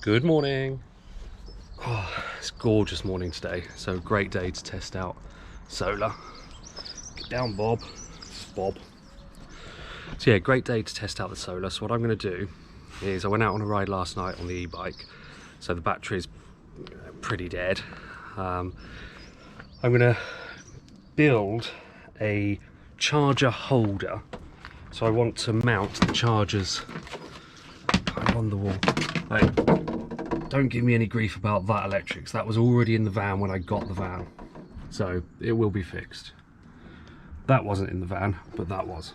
Good morning. Oh, it's a gorgeous morning today, so great day to test out solar. Get down, Bob. It's Bob. So yeah, great day to test out the solar. So what I'm going to do is I went out on a ride last night on the e-bike, so the battery's pretty dead. I'm going to build a charger holder. So I want to mount the chargers kind of on the wall. Like, don't give me any grief about that, electrics. That was already in the van when I got the van, so it will be fixed. That wasn't in the van, but that was.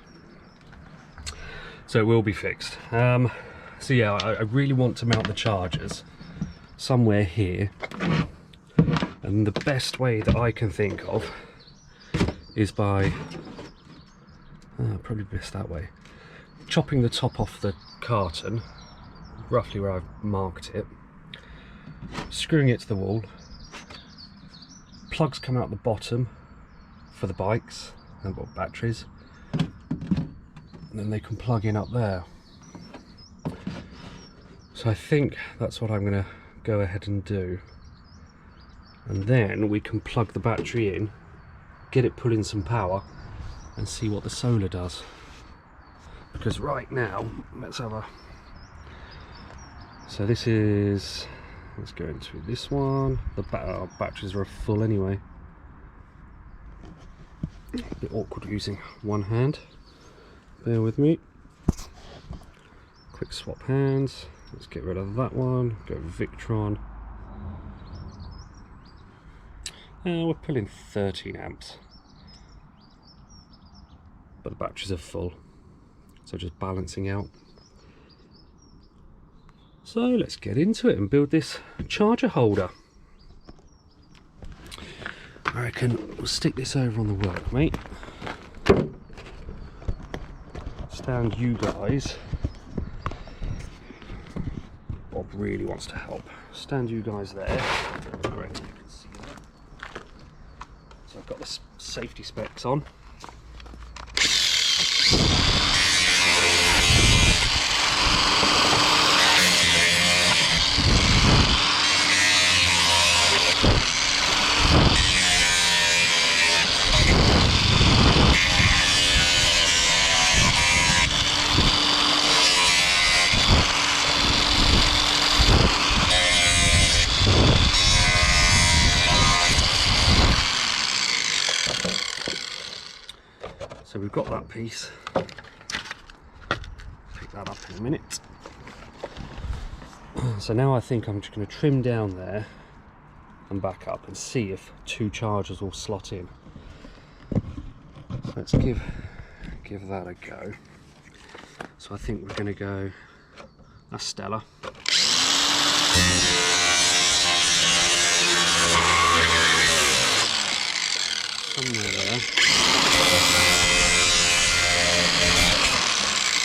So it will be fixed. So yeah, I really want to mount the chargers somewhere here, and the best way that I can think of is by probably best that way, chopping the top off the carton roughly where I've marked it, screwing it to the wall. Plugs come out the bottom for the bikes and batteries, and then they can plug in up there. So I think that's what I'm going to go ahead and do, and then we can plug the battery in, get it pulling some power, and see what the solar does. Because right now, let's have a... So this is... let's go into this one. The batteries are full anyway. A bit awkward using one hand. Bear with me. Quick swap hands. Let's get rid of that one. Go Victron. We're pulling 13 amps. But the batteries are full. So just balancing out. So let's get into it and build this charger holder. I reckon we'll stick this over on the workmate. Stand you guys. Bob really wants to help. Stand you guys there. Great, you can see that. So I've got the safety specs on. So we've got that piece. Pick that up in a minute. So now I think I'm just going to trim down there and back up and see if two chargers will slot in. So let's give that a go. So I think we're going to go, that's Stella. Somewhere there.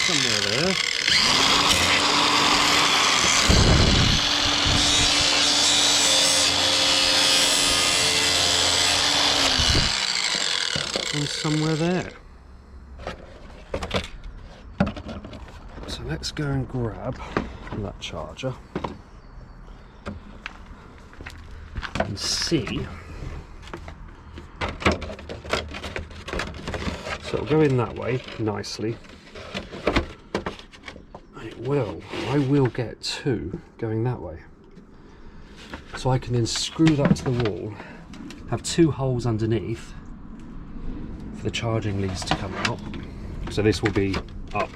Somewhere there. And somewhere there. So let's go and grab that charger and see. So it'll go in that way nicely. I will get two going that way. So I can then screw that to the wall, have two holes underneath for the charging leads to come out. So this will be up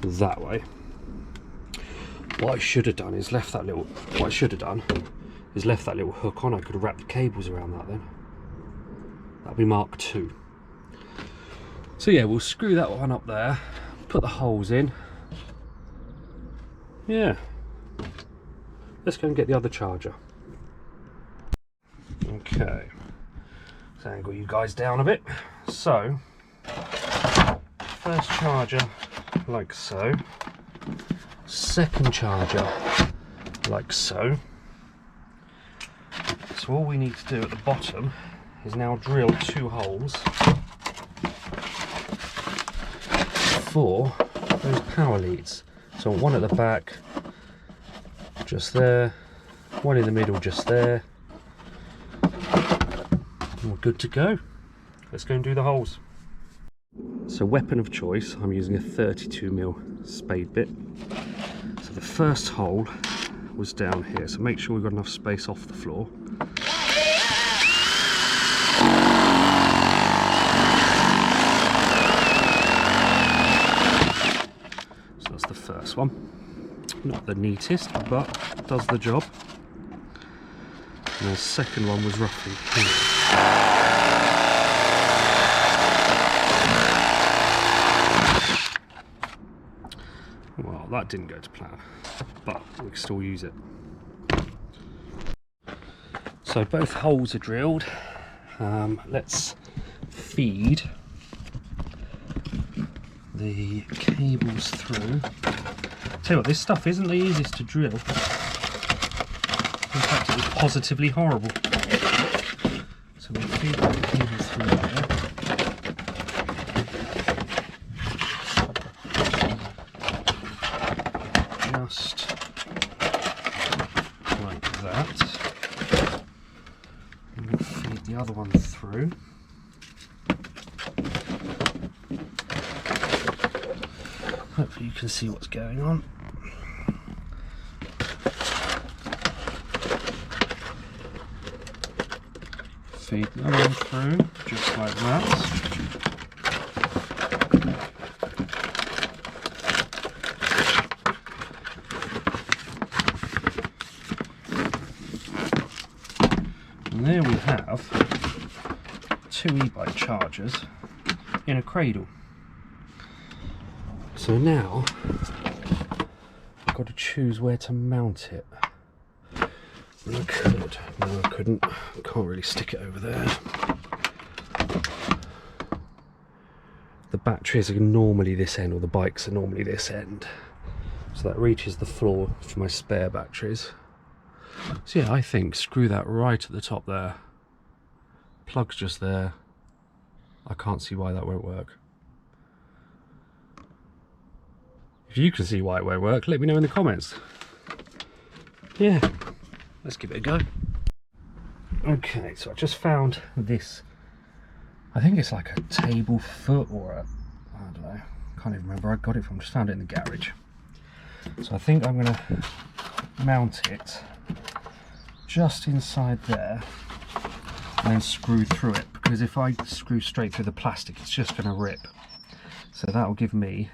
that way. What I should have done is left that little hook on. I could have wrapped the cables around that then. That'll be Mark II. So yeah, we'll screw that one up there, put the holes in. Yeah, let's go and get the other charger. Okay, let's angle you guys down a bit. So, first charger like so, second charger like so. So all we need to do at the bottom is now drill two holes for those power leads. So one at the back, just there, one in the middle just there. We're good to go. Let's go and do the holes. So weapon of choice, I'm using a 32mm spade bit. So the first hole was down here, so make sure we've got enough space off the floor. So that's the first one. Not the neatest, but does the job. And the second one was roughly here. Well, that didn't go to plan, but we can still use it. So both holes are drilled. Let's feed the cables through. Tell you what, this stuff isn't the easiest to drill. In fact, it was positively horrible. So we'll feed the cable through there. Just like that. And we'll feed the other one through. Hopefully you can see what's going on. Feed the other one through, just like that. And there we have 2 e-bike chargers in a cradle. So now I've got to choose where to mount it. I could, no I couldn't, I can't really stick it over there. The batteries are normally this end, or the bikes are normally this end. So that reaches the floor for my spare batteries. So yeah, I think screw that right at the top there. Plug's just there. I can't see why that won't work. If you can see why it won't work, let me know in the comments. Yeah, let's give it a go. Okay, so I just found this. I think it's like a table foot or a, I don't know, can't even remember where I got it from, just found it in the garage. So I think I'm going to mount it just inside there and then screw through it, because if I screw straight through the plastic it's just going to rip. So that will give me,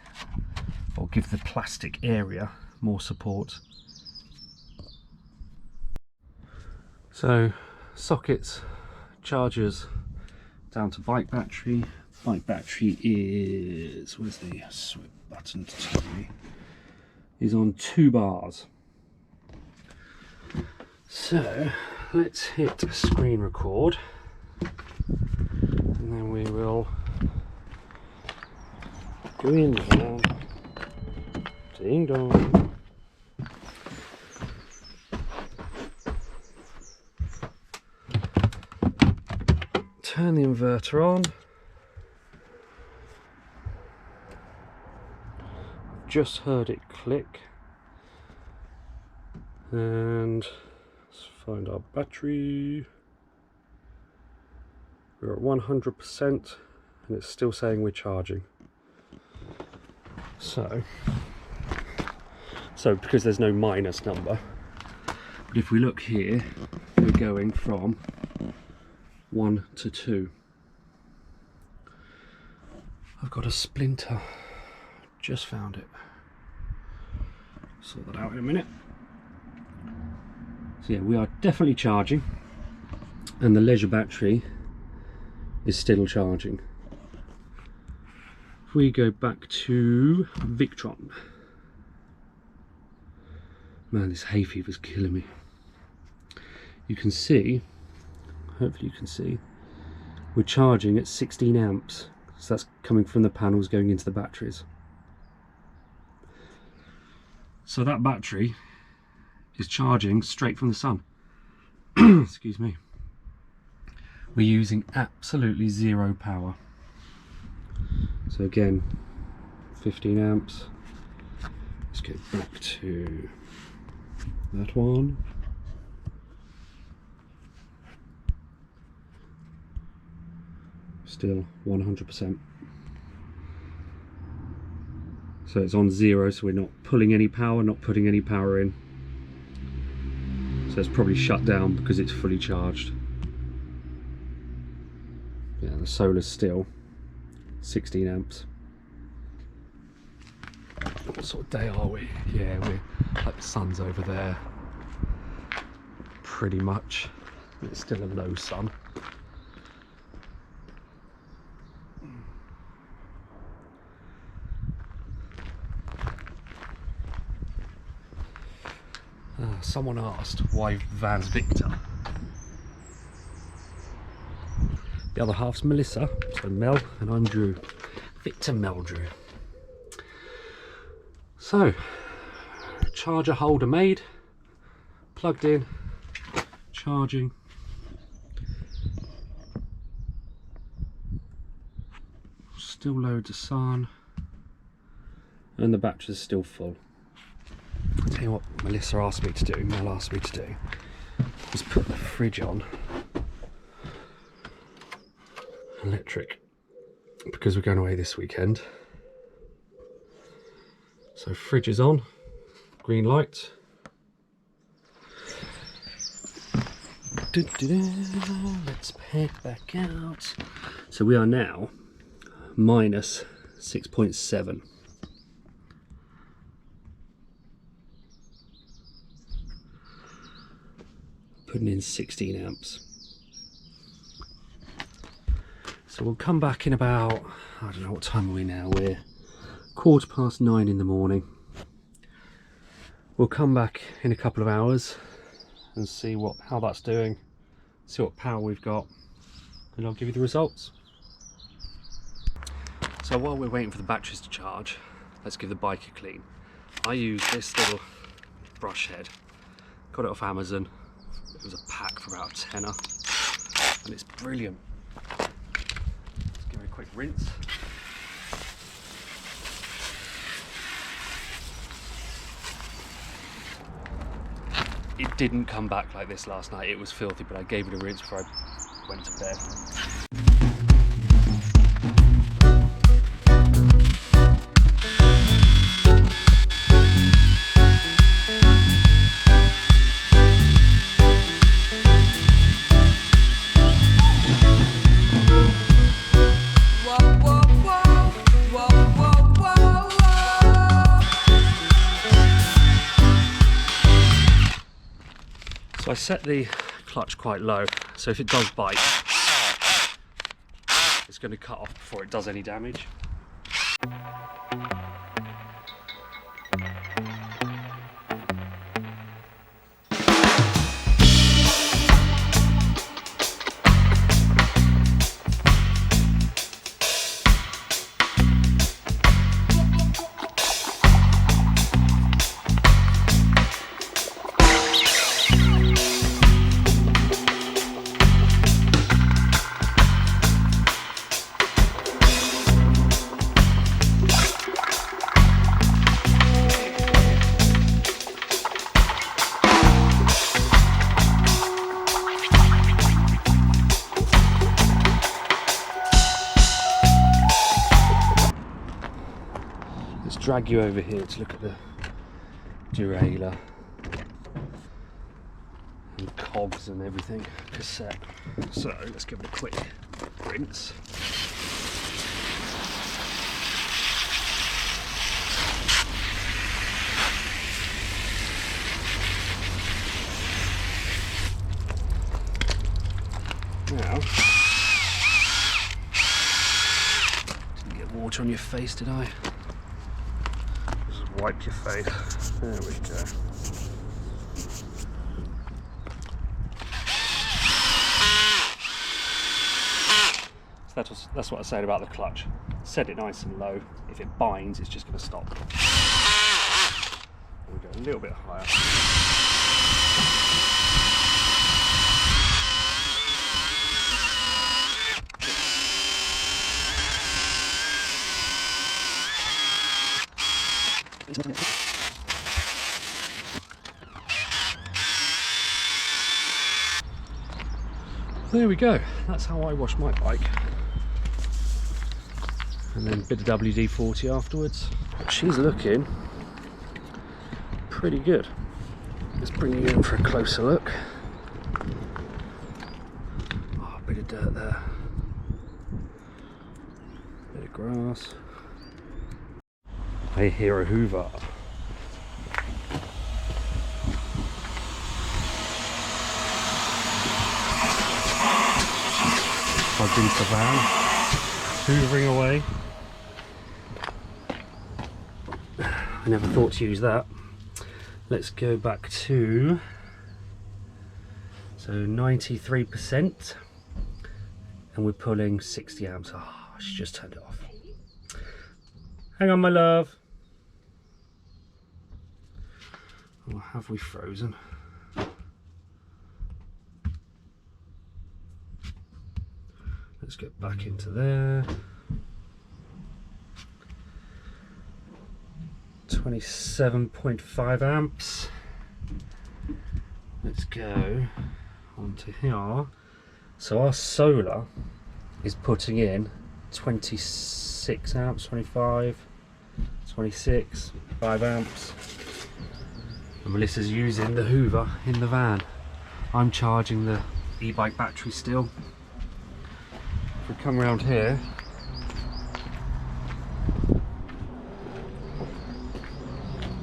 or give the plastic area, more support. So sockets, chargers down to bike battery. Bike battery is, where's the switch button to tell me, is on 2 bars. So let's hit screen record and then we will go in now. Ding dong. Turn the inverter on. Just heard it click. And let's find our battery. We're at 100% and it's still saying we're charging. So because there's no minus number, but if we look here, we're going from 1 to 2. I've got a splinter, just found it. Sort that out in a minute. So yeah, we are definitely charging, and the leisure battery is still charging. If we go back to Victron, man, this hay fever's killing me. You can see, hopefully you can see, we're charging at 16 amps. So that's coming from the panels going into the batteries. So that battery is charging straight from the sun. Excuse me. We're using absolutely 0 power. So again, 15 amps. Let's go back to That one. Still 100%. So it's on 0, so we're not pulling any power, not putting any power in. So it's probably shut down because it's fully charged. Yeah, the solar's still 16 amps. What sort of day are we? Yeah, we're like the sun's over there. Pretty much. It's still a low sun. Someone asked why Vans Victor. The other half's Melissa, so Mel, and I'm Drew. Victor Mel Drew. So, charger holder made, plugged in, charging. Still loads of sun, and the battery's still full. I'll tell you what Melissa asked me to do, Mel asked me to do, was put the fridge on electric, because we're going away this weekend. So fridge is on, green light. Let's head back out. So we are now minus 6.7. Putting in 16 amps. So we'll come back in about, I don't know, what time are we now? We're 9:15 in the morning. We'll come back in a couple of hours and see how that's doing, see what power we've got, and I'll give you the results. So while we're waiting for the batteries to charge, let's give the bike a clean. I use this little brush head, got it off Amazon. It was a pack for about a tenner, and it's brilliant. Let's give it a quick rinse. It didn't come back like this last night. It was filthy, but I gave it a rinse before I went to bed. So I set the clutch quite low, so if it does bite, it's going to cut off before it does any damage. Drag you over here to look at the derailleur and cogs and everything, cassette. So let's give it a quick rinse. Now, didn't get water on your face, did I? Wipe your face. There we go. So that's what I said about the clutch. Set it nice and low. If it binds, it's just going to stop. We'll go a little bit higher. There we go, that's how I wash my bike. And then a bit of WD-40 afterwards. She's looking pretty good. Let's bring you in for a closer look. Oh, a bit of dirt there. Bit of grass. I hear a hoover. Plugged into the van, hoovering away. I never thought to use that. Let's go back to, so 93%, and we're pulling 60 amps. Oh, she just turned it off. Hang on, my love. Or have we frozen? Let's get back into there. 27.5 amps. Let's go onto here. So our solar is putting in 26 amps, 25, 26, 5 amps. And Melissa's using the hoover in the van. I'm charging the e-bike battery still. If we come around here,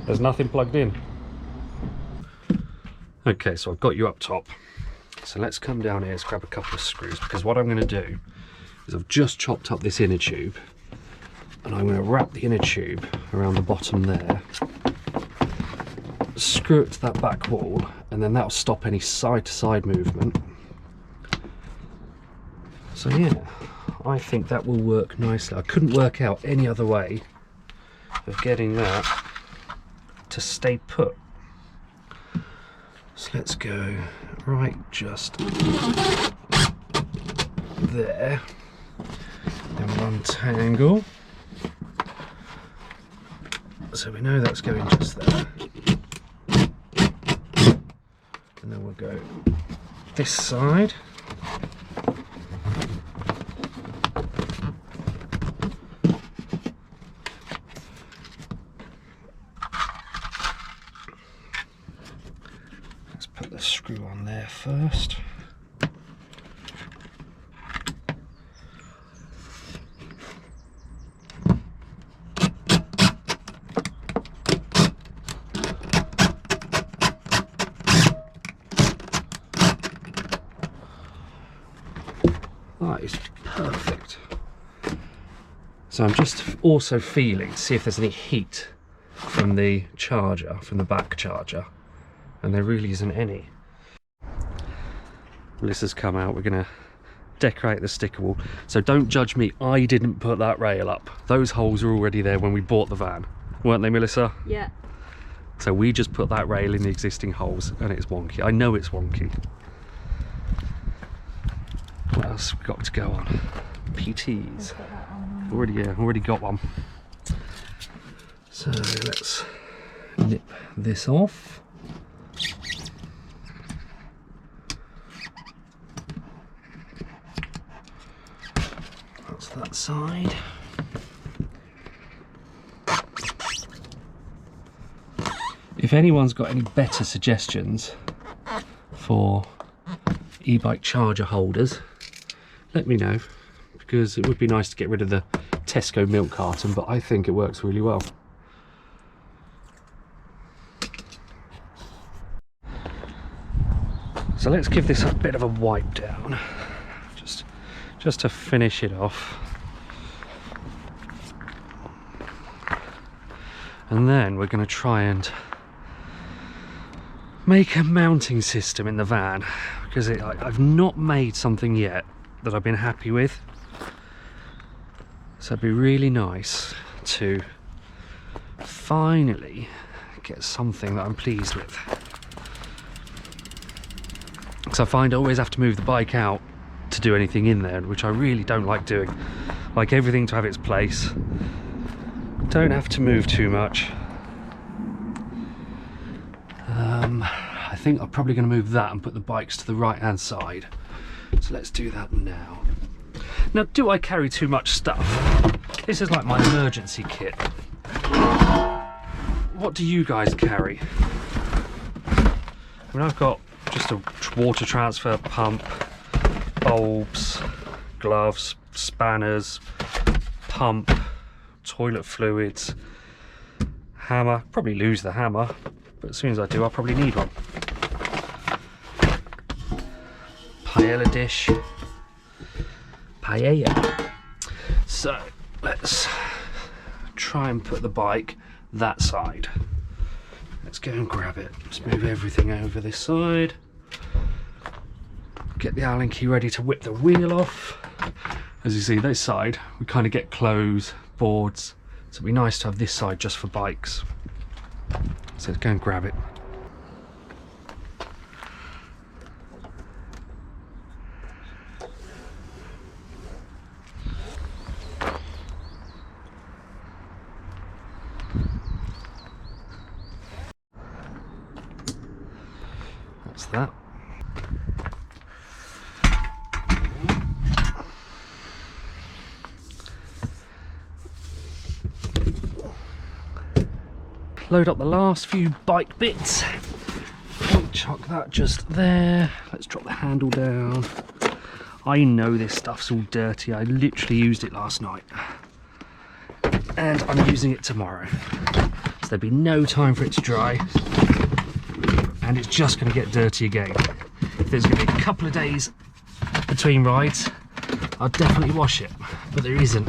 there's nothing plugged in. Okay, so I've got you up top. So let's come down here, let's grab a couple of screws, because what I'm going to do is I've just chopped up this inner tube, and I'm going to wrap the inner tube around the bottom there, screw it to that back wall, and then that'll stop any side-to-side movement. So yeah, I think that will work nicely. I couldn't work out any other way of getting that to stay put. So let's go right just there, then untangle, so we know that's going just there, and then we'll go this side. Screw on there first. That is perfect. So I'm just also feeling to see if there's any heat from the charger, from the back charger, and there really isn't any. Melissa's come out, we're gonna decorate the sticker wall. So don't judge me, I didn't put that rail up. Those holes were already there when we bought the van, weren't they, Melissa? Yeah. So we just put that rail in the existing holes, and it's wonky. I know it's wonky. What else have we got to go on? PTs. Already got one. So let's nip this off. That's that side. If anyone's got any better suggestions for e-bike charger holders, let me know, because it would be nice to get rid of the Tesco milk carton, but I think it works really well. So let's give this a bit of a wipe down, just to finish it off. And then we're going to try and make a mounting system in the van, because I've not made something yet that I've been happy with. So it'd be really nice to finally get something that I'm pleased with. Because I find I always have to move the bike out to do anything in there, which I really don't like doing. I like everything to have its place. Don't have to move too much. I think I'm probably going to move that and put the bikes to the right hand side, So let's do that now. Now, do I carry too much stuff? This is like my emergency kit. What do you guys carry? I mean, I've got just a water transfer pump, bulbs, gloves, spanners, pump, toilet fluids, hammer. Probably lose the hammer, but as soon as I do, I'll probably need one. Paella dish. Paella. So let's try and put the bike that side. Let's go and grab it. Let's move everything over this side. Get the Allen key ready to whip the wheel off. As you see, this side we kind of get clothes, boards, so it'd be nice to have this side just for bikes. So let's go and grab it. That's that. Load up the last few bike bits. Chuck that just there. Let's drop the handle down. I know this stuff's all dirty. I literally used it last night. And I'm using it tomorrow. So there'll be no time for it to dry. And it's just going to get dirty again. If there's going to be a couple of days between rides, I'll definitely wash it. But there isn't.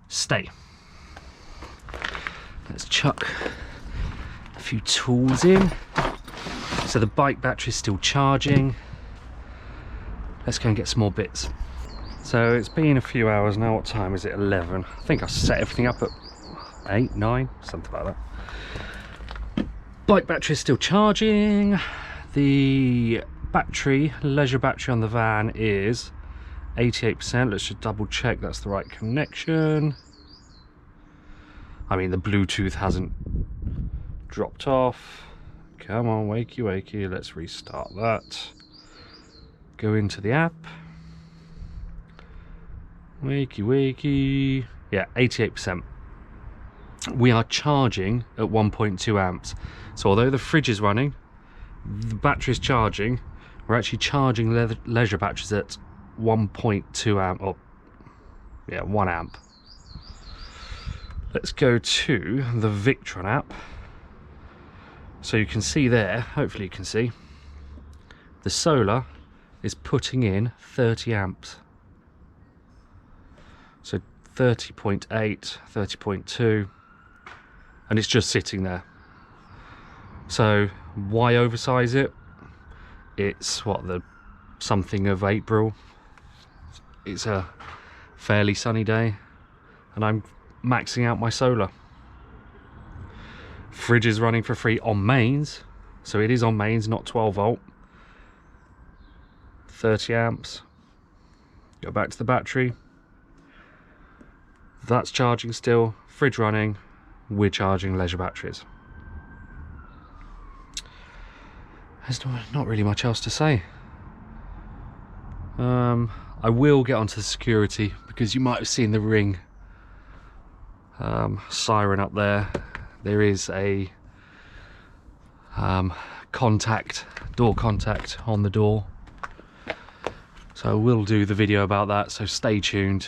Stay. Let's chuck a few tools in. So the bike battery's still charging. Let's go and get some more bits. So it's been a few hours now. What time is it? 11. I think I set everything up at 8, 9, something like that. Bike battery is still charging. The battery, leisure battery on the van is 88%. Let's just double check that's the right connection. I mean, the Bluetooth hasn't dropped off. Come on, wakey wakey. Let's restart that. Go into the app. Wakey wakey. Yeah, 88%. We are charging at 1.2 amps. So although the fridge is running, the battery is charging, we're actually charging leisure batteries at 1.2 amp, or yeah, 1 amp. Let's go to the Victron app. So you can see there, hopefully you can see, the solar is putting in 30 amps. So 30.8, 30.2, and it's just sitting there. So why oversize it? It's what, the something of April. It's a fairly sunny day and I'm maxing out my solar. Fridge is running for free on mains, so it is on mains, not 12 volt. 30 amps. Go back to the battery. That's charging still. Fridge running. We're charging leisure batteries. There's not really much else to say. I will get onto the security because you might have seen the ring siren up there. There is a door contact on the door. So I will do the video about that, so stay tuned.